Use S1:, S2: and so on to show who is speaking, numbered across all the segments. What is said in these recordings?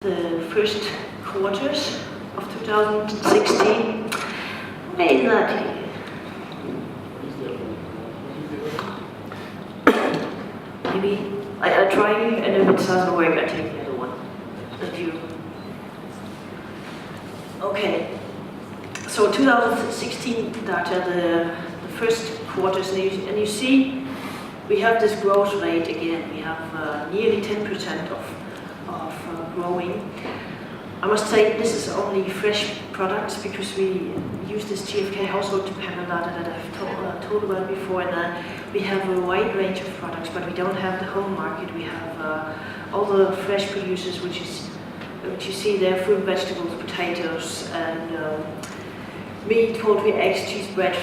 S1: The first quarters of 2016 made that maybe I try, and if it doesn't work, I take the other one. That you. Okay. So 2016 data, the first quarters, and you see we have this growth rate again. We have nearly 10% of growing. I must say this is only fresh products because we use this GfK household panel data that I've told about before, and we have a wide range of products, but we don't have the home market. We have all the fresh producers, which you see there: fruit, vegetables, potatoes, and meat, poultry, eggs, cheese, bread,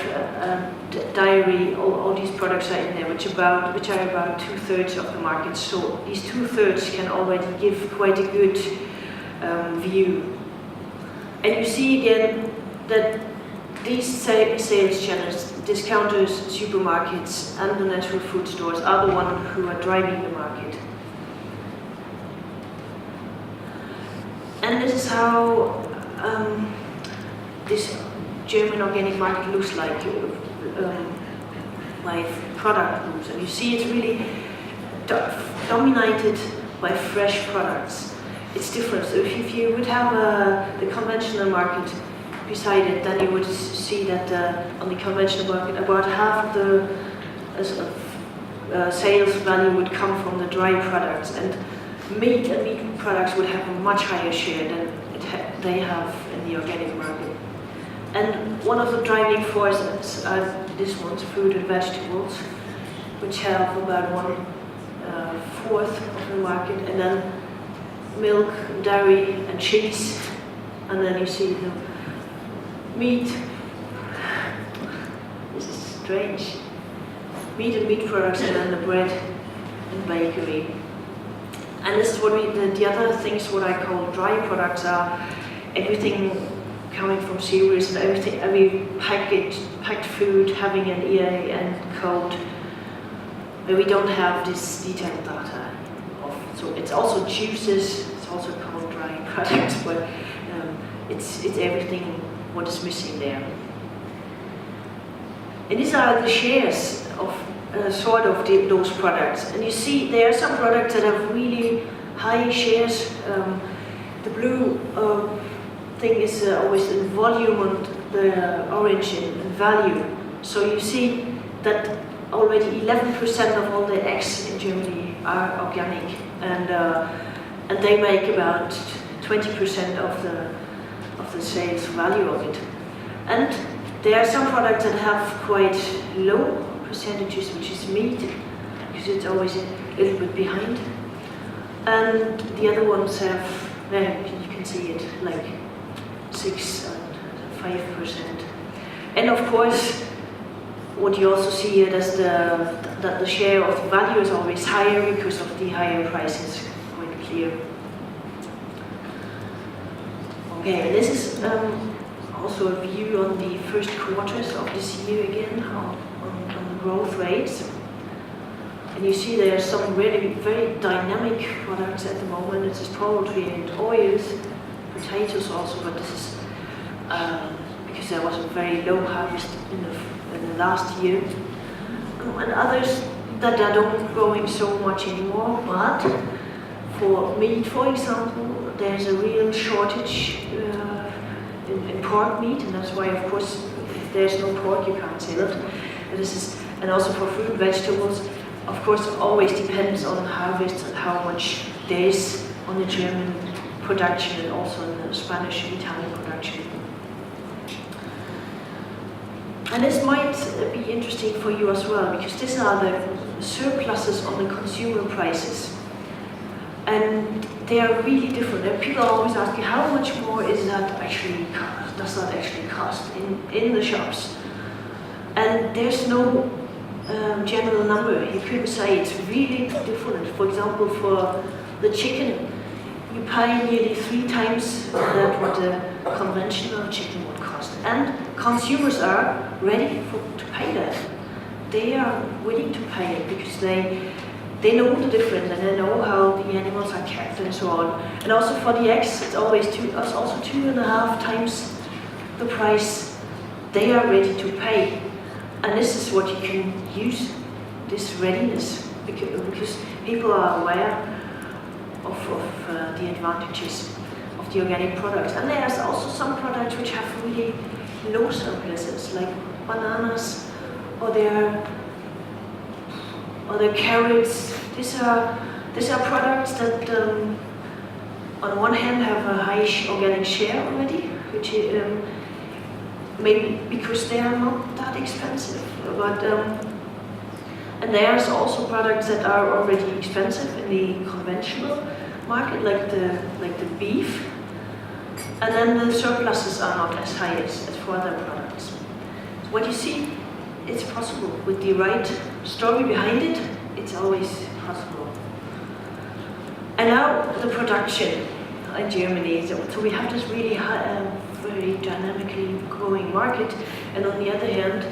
S1: dairy. All these products are in there, which are about 2/3 of the market. So these 2/3 can already give quite a good view. And you see again that these sales channels, discounters, supermarkets, and the natural food stores are the ones who are driving the market. And this is how this German organic market looks like product groups. And you see it's really dominated by fresh products. It's different. So if you would have the conventional market beside it, then you would see that on the conventional market, about half of the sales value would come from the dry products, and meat and meat products would have a much higher share than they have in the organic market. And one of the driving forces are these ones, fruit and vegetables, which have about 1/4 of the market, and then milk, dairy, and cheese, and then you see the meat. This is strange. Meat and meat products, and then the bread and bakery. And this is what the other things, what I call dry products, are everything coming from cereals and everything, every packed food having an EA and code, where we don't have this detailed data of. So it's also juices, it's also called dry products, but it's everything what is missing there. And these are the shares of those products. And you see there are some products that have really high shares. The blue thing is always in volume, and the orange in value. So you see that already 11% of all the eggs in Germany are organic, and they make about 20% of the sales value of it. And there are some products that have quite low percentages, which is meat, because it's always a little bit behind. And the other ones have, you can see it, like 6 and 5%. And of course, what you also see here is that the share of the value is always higher because of the higher prices, quite clear. Okay, and this is also a view on the first quarters of this year again, on the growth rates. And you see there are some really very dynamic products at the moment. This is poultry and oils, potatoes also, but this is because there was a very low harvest in the last year. And others that are not growing so much anymore, but for meat, for example, there's a real shortage in pork meat, and that's why, of course, if there's no pork, you can't sell it. And also for fruit, vegetables, of course, it always depends on harvest and how much there is on the German production and also in the Spanish and Italian production. And this might be interesting for you as well, because these are the surpluses on the consumer prices. And they are really different. And people are always asking, how much more does that actually cost in the shops? And there's no general number. You could say it's really different. For example, for the chicken, you pay nearly 3 times that what the conventional chicken would cost. And consumers are ready to pay that. They are willing to pay it because they know the difference and they know how the animals are kept and so on. And also for the eggs, it's always also 2.5 times the price they are ready to pay. And this is what you can use, this readiness, because people are aware of the advantages of the organic products. And there's also some products which have really low surpluses, like bananas or their carrots. These are products that on one hand have a high organic share already, which maybe because they are not that expensive, but and there's also products that are already expensive in the conventional market, like the beef, and then the surpluses are not as high as for other products. So what you see, it's possible with the right story behind it. It's always possible. And now the production in Germany. So we have this really high, very dynamically growing market, and on the other hand,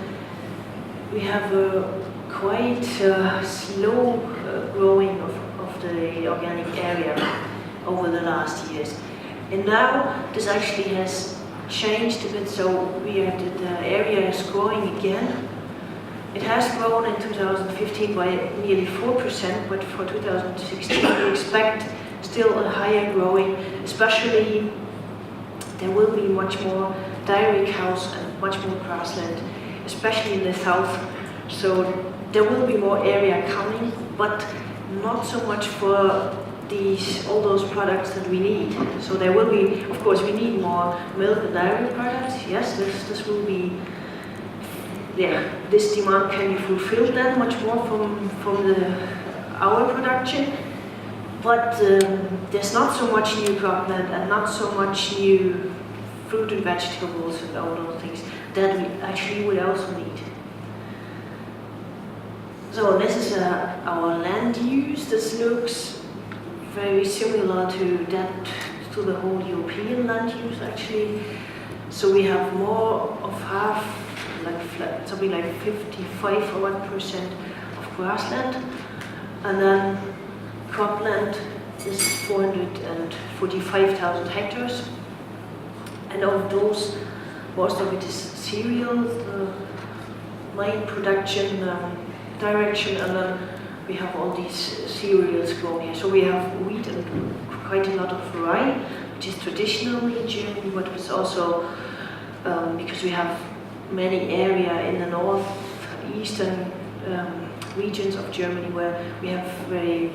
S1: we have a quite slow growing of the organic area over the last years. And now this actually has changed a bit, so the area is growing again. It has grown in 2015 by nearly 4%, but for 2016 we expect still a higher growing, especially there will be much more dairy cows and much more grassland, especially in the south. So there will be more area coming, but not so much for all those products that we need. So there will be, of course, we need more milk and dairy products. Yes, this will be, yeah, this demand can be fulfilled then much more from our production. But there's not so much new cropland and not so much new fruit and vegetables and all those things that we actually would also need. So this is our land use. This looks very similar to the whole European land use actually. So we have more of half, like something like 55% of grassland, and then cropland is 445,000 hectares, and of those, most of it is cereal, the main production direction, and then we have all these cereals grown here. So we have wheat and quite a lot of rye, which is traditionally in Germany, but it's also because we have many area in the northeastern regions of Germany where we have very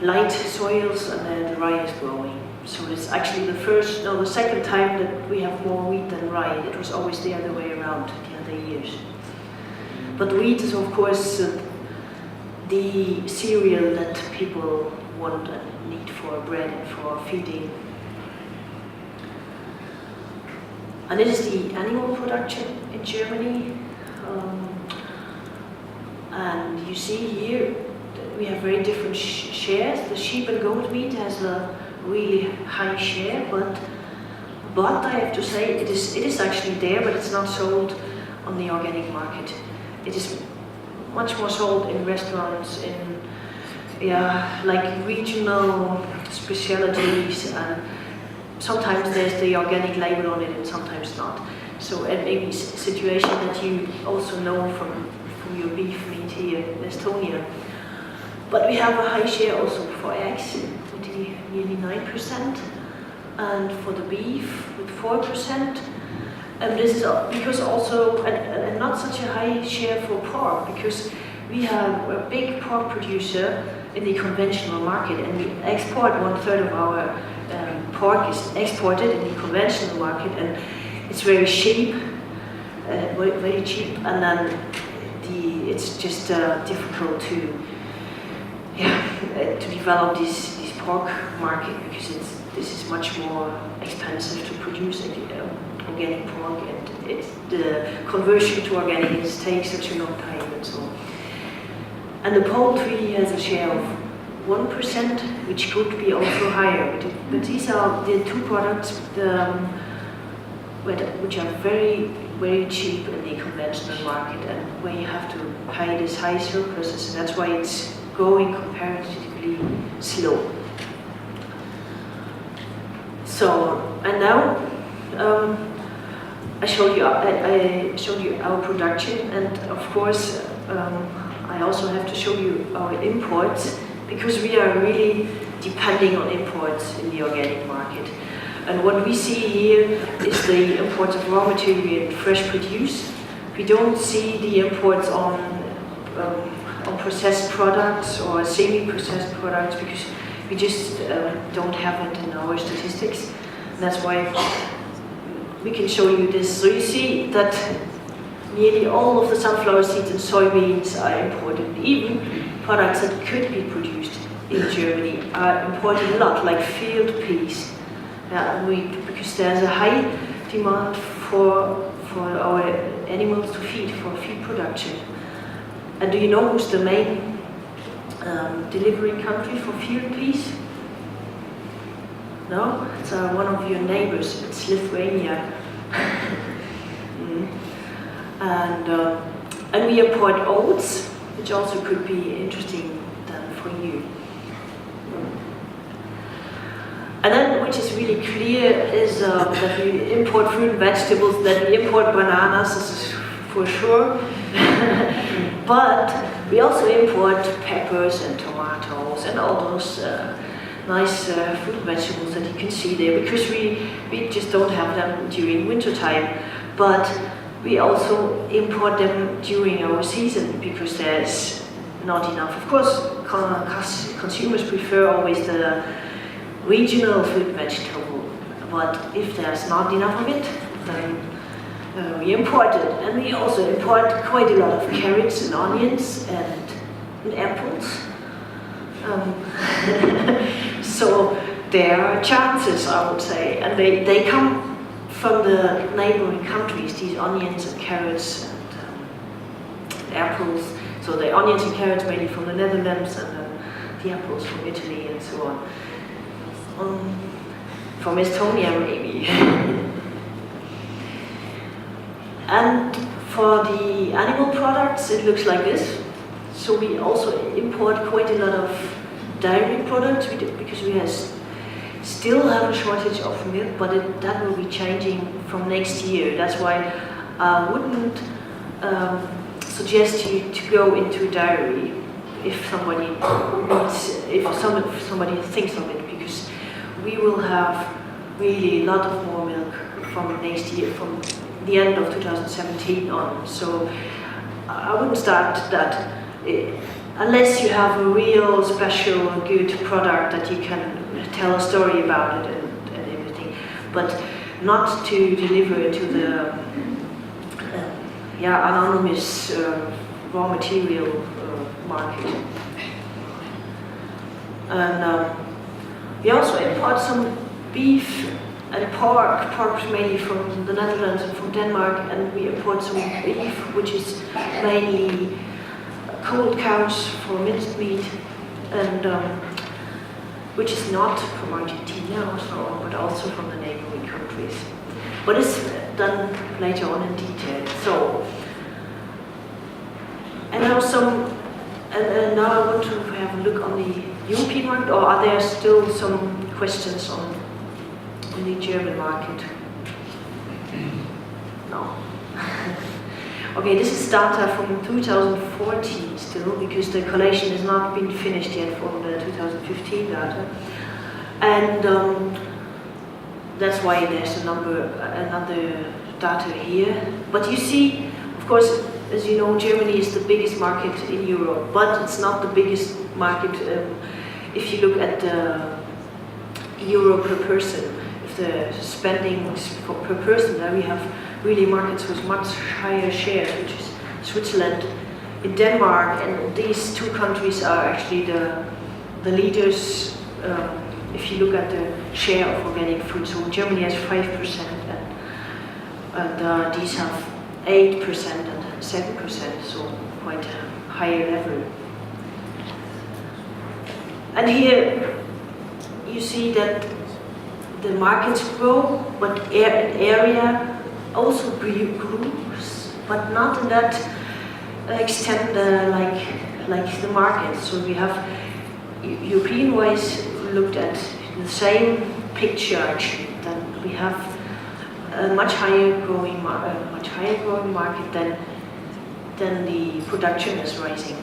S1: light soils, and then the rye is growing. So it's actually the second time that we have more wheat than rye. It was always the other way around the other years. But wheat is, of course, the cereal that people want and need for bread and for feeding. And it is the animal production in Germany. And you see here that we have very different shares. The sheep and goat meat has a really high share, but I have to say it is actually there, but it's not sold on the organic market. It is much more sold in restaurants, in like regional specialties, and sometimes there's the organic label on it and sometimes not. So it may be a situation that you also know from your beef meat here in Estonia. But we have a high share also for eggs, with nearly 9%, and for the beef with 4%. And this is because also, and not such a high share for pork, because we have a big pork producer in the conventional market, and we export 1/3 of our pork is exported in the conventional market, and it's very cheap, very cheap, and then it's just difficult to develop this pork market, because this is much more expensive to produce organic pork, and the conversion to organic takes such a long time and so on. And the poultry has a share of 1%, which could be also higher, but these are the two products which are very, very cheap in the conventional market, and where you have to pay these high surpluses, and that's why it's going comparatively slow. So, and now I showed you our production, and of course I also have to show you our imports, because we are really depending on imports in the organic market. And what we see here is the imports of raw material and fresh produce. We don't see the imports on processed products or semi-processed products, because we just don't have it in our statistics. And that's why we can show you this. So you see that nearly all of the sunflower seeds and soybeans are imported. Even products that could be produced in Germany are imported a lot, like field peas. Because there's a high demand for our animals to feed, for feed production. And do you know who's the main delivery country for field peas? No? It's one of your neighbors. It's Lithuania. And we import oats, which also could be interesting then for you. And then, which is really clear, is that we import fruit and vegetables, that we import bananas, this is for sure. But we also import peppers and tomatoes and all those nice fruit and vegetables that you can see there, because we just don't have them during winter time. But we also import them during our season, because there's not enough. Of course, consumers prefer always the regional fruit and vegetable, but if there's not enough of it, then we import it. And we also import quite a lot of carrots and onions and apples. So there are chances, I would say, and they come from the neighboring countries, these onions and carrots and apples. So the onions and carrots mainly from the Netherlands, and then the apples from Italy and so on. From Estonia maybe. And for the animal products, it looks like this. So we also import quite a lot of dairy products, because we still have a shortage of milk, but that will be changing from next year. That's why I wouldn't suggest you to go into dairy if somebody thinks of it, because we will have really a lot of more milk from next year, from the end of 2017 on. So I wouldn't start that unless you have a real special good product that you can tell a story about it and everything, but not to deliver to the anonymous raw material market. And we also import some beef and pork mainly from the Netherlands and from Denmark, and we import some beef, which is mainly cold cows for minced meat, and which is not from Argentina or so on, but also from the neighboring countries. But it's done later on in detail. So, and now now I want to have a look on the European market, or are there still some questions on the German market? No. Okay, this is data from 2014 still, because the collation has not been finished yet from the 2015 data. And that's why there's another data here. But you see, of course, as you know, Germany is the biggest market in Europe, but it's not the biggest market if you look at the euro per person. If the spending per person, there we have really markets with much higher shares, which is Switzerland, in Denmark, and these two countries are actually the leaders if you look at the share of organic food. So Germany has 5%, and these have 8% and 7%, so quite a higher level. And here you see that the markets grow, but area also grew, but not in that extent like the market. So we have European-wise looked at the same picture actually. Then we have a much higher growing market than the production is rising.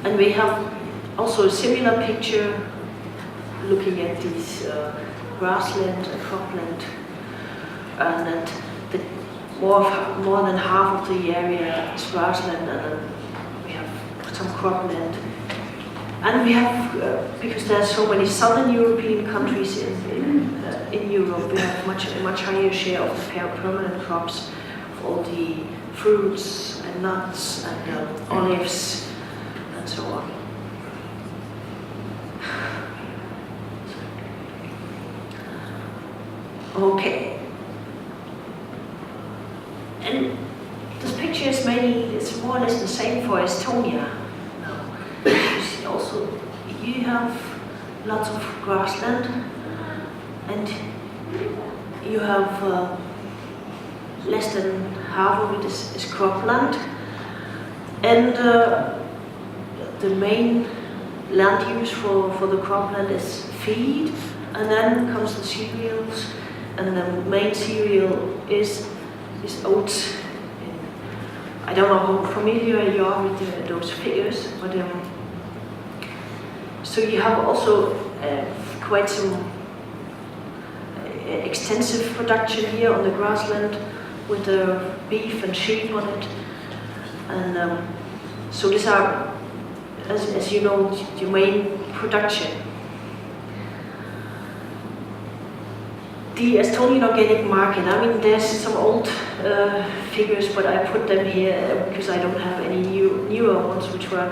S1: And we have also a similar picture looking at these grassland and cropland, and that more than half of the area is grassland, and then we have some cropland. And we have, because there are so many southern European countries in Europe, we have a much higher share of the permanent crops, of all the fruits and nuts and olives and so on. Okay. And this picture is it's more or less the same for Estonia now. You see also, you have lots of grassland, and you have less than half of it is cropland, and the main land use for the cropland is feed, and then comes the cereals, and the main cereal is oats. I don't know how familiar you are with those figures, but so you have also quite some extensive production here on the grassland with beef and sheep on it, and so these are, as you know, the main production. The Estonian organic market, I mean, there's some old figures, but I put them here because I don't have any newer ones, which were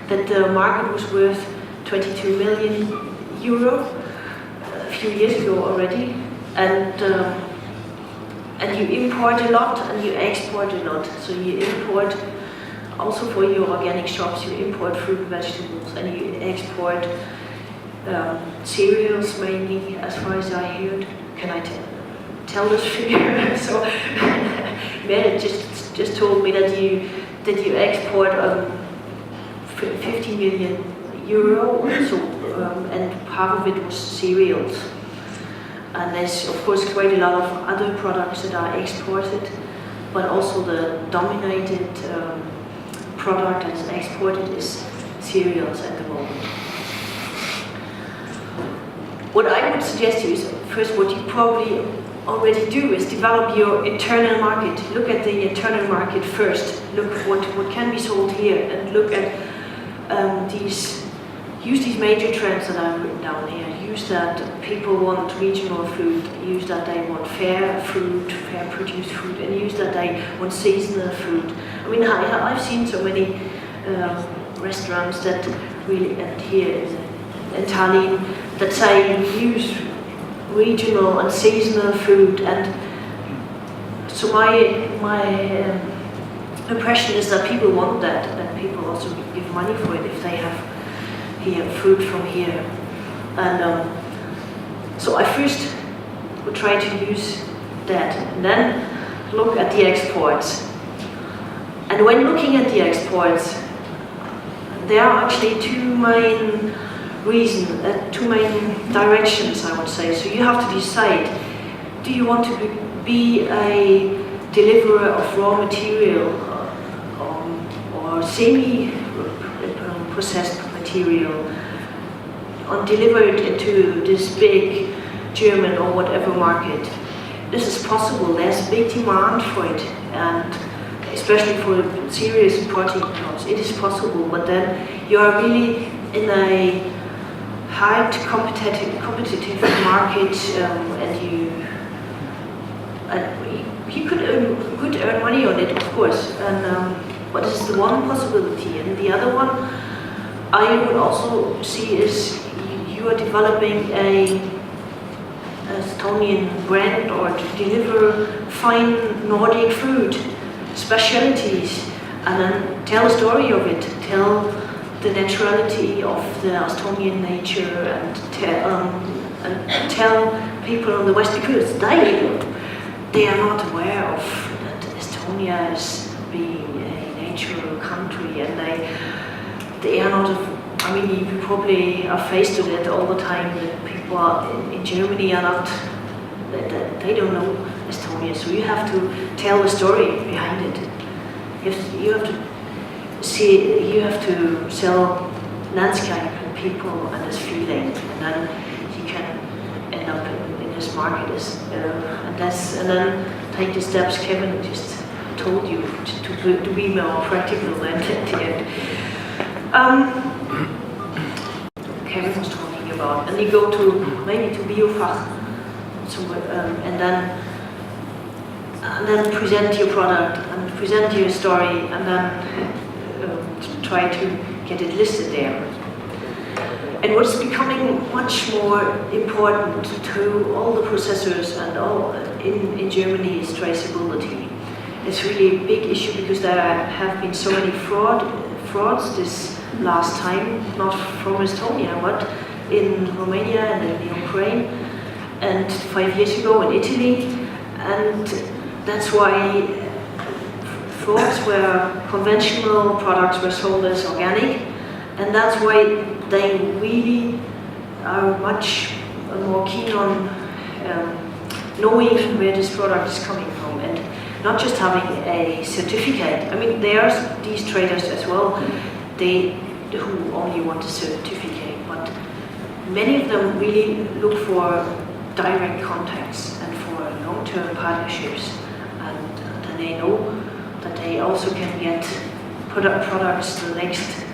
S1: that the market was worth 22 million euro a few years ago already, and you import a lot and you export a lot. So you import also for your organic shops, you import fruit, vegetables, and you export cereals mainly, as far as I heard. Can I tell this figure? So Mette just told me that you export 50 million euro, so and half of it was cereals. And there's of course quite a lot of other products that are exported, but also the dominated product that's exported is cereals at the moment. What I would suggest you is, first, what you probably already do is develop your internal market. Look at the internal market first. Look what can be sold here, and look at use these major trends that I've written down here. Use that people want regional food, use that they want fair food, fair produced food, and use that they want seasonal food. I mean, I've seen so many restaurants that really, and here in Tallinn, that say use regional and seasonal food, and so my impression is that people want that, and people also give money for it if they have here fruit from here. And so I first would try to use that, and then look at the exports. And when looking at the exports, there are actually two main directions, I would say. So you have to decide, do you want to be a deliverer of raw material or semi-processed material and deliver it into this big German or whatever market? This is possible. There's big demand for it, and especially for serious protein crops, it is possible. But then you are really in a hyped competitive market, and you could earn money on it, of course. And but this is the one possibility. And the other one I would also see is you are developing a Estonian brand, or to deliver fine Nordic food, specialties, and then tell a story of it, tell the naturality of the Estonian nature, and tell people on the West, because they are not aware of that Estonia as being a agricultural country, and they are not. I mean, you probably are faced with it all the time. That people in Germany are not. They don't know Estonia, so you have to tell the story behind it. You have to see. You have to sell landscape and people and this feeling, and then you can end up in this market. And then take the steps Kevin just told you to be more practical than at the end. Kevin was talking about, and you go to maybe to Biofach, and then present your product and present your story, and then try to get it listed there. And what's becoming much more important to all the processors and all in Germany is traceability. It's really a big issue because there have been so many frauds this last time, not from Estonia, but in Romania and in Ukraine, and 5 years ago in Italy. And that's why frauds where conventional products were sold as organic, and that's why they really are much more keen on knowing where this product is coming from, and not just having a certificate. I mean, there's these traders as well, who only want a certificate, but many of them really look for direct contacts and for long-term partnerships, and then they know that they also can get products the next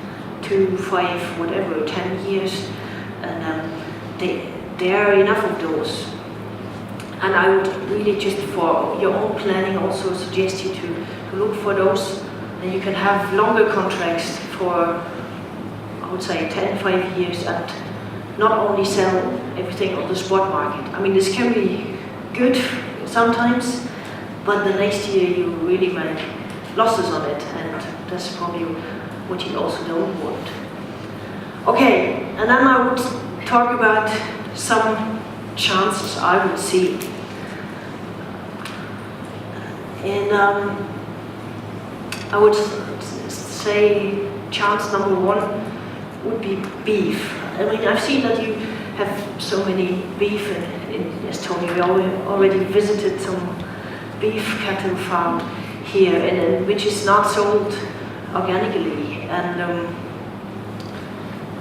S1: 2, 5, whatever, 10 years, and there are enough of those. And I would really just for your own planning also suggest you to look for those, and you can have longer contracts for, I would say, 10, 5 years, and not only sell everything on the spot market. I mean, this can be good sometimes, but the next year you really make losses on it, and that's probably what you also don't want. Okay, and then I would talk about some chances I would see. And I would say chance number 1 would be beef. I mean, I've seen that you have so many beef in Estonia. We already visited some beef cattle farm here, and which is not sold organically. And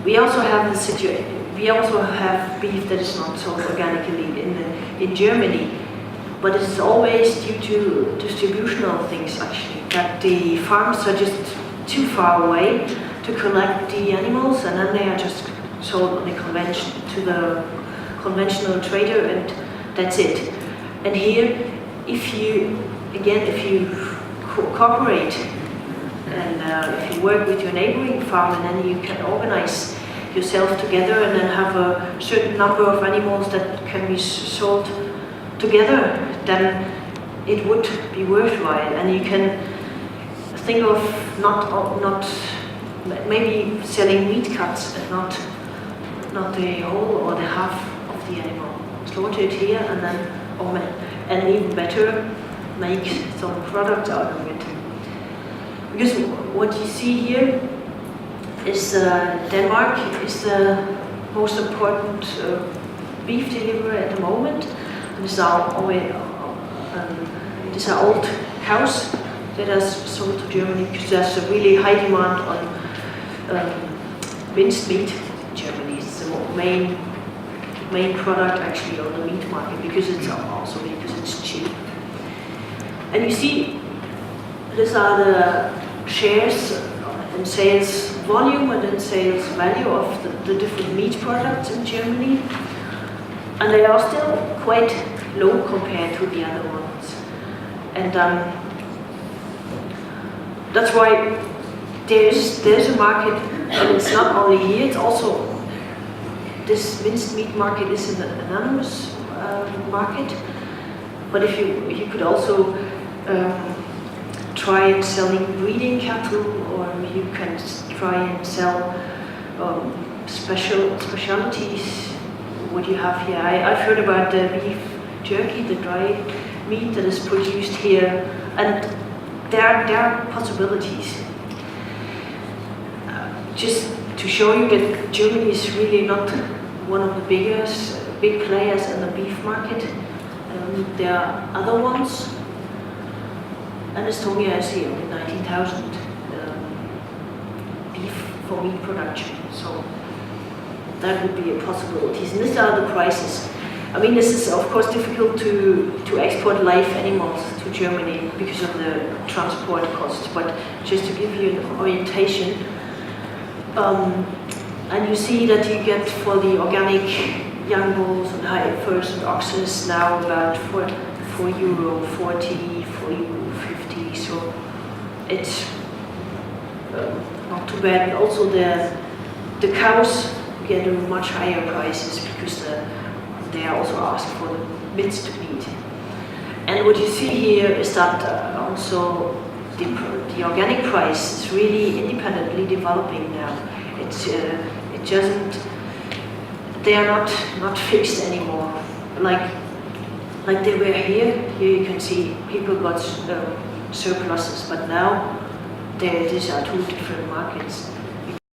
S1: we also have the situation. We also have beef that is not sold organically in Germany, but it's always due to distributional things actually, that the farms are just too far away to collect the animals, and then they are just sold on the conventional trader, and that's it. And here, if you cooperate and if you work with your neighboring farm, and then you can organize yourself together and then have a certain number of animals that can be sold together, then it would be worthwhile. And you can think of not maybe selling meat cuts and not the whole or the half of the animal. Slaughter it here, and then and even better, make some product out of it. Because what you see here is Denmark is the most important beef deliverer at the moment. And these are old cows that are sold to Germany because there's a really high demand on minced meat in Germany. It's the main product actually on the meat market because it's cheap. And you see, these are the shares and sales volume and then sales value of the different meat products in Germany, and they are still quite low compared to the other ones. And that's why there's a market, and it's not only here, it's also this minced meat market is an anonymous market. But if you could also try selling breeding cattle, or you can try and sell specialties. What you have here, I've heard about the beef jerky, the dry meat that is produced here, and there are possibilities just to show you that Germany is really not one of the big players in the beef market. There are other ones, and Estonia is here with 19,000 beef for meat production. So that would be a possibility. And these are the prices. I mean, this is of course difficult to export live animals to Germany because of the transport costs, but just to give you an orientation, and you see that you get for the organic young bulls and heifers and oxes now about €4.40, €4.50, so it's not too bad. And also the cows get much higher prices because they are also asked for the minced meat. And what you see here is that also the organic price is really independently developing now. It doesn't. They are not fixed anymore. Like they were here. Here you can see people got surpluses, but now these are two different markets.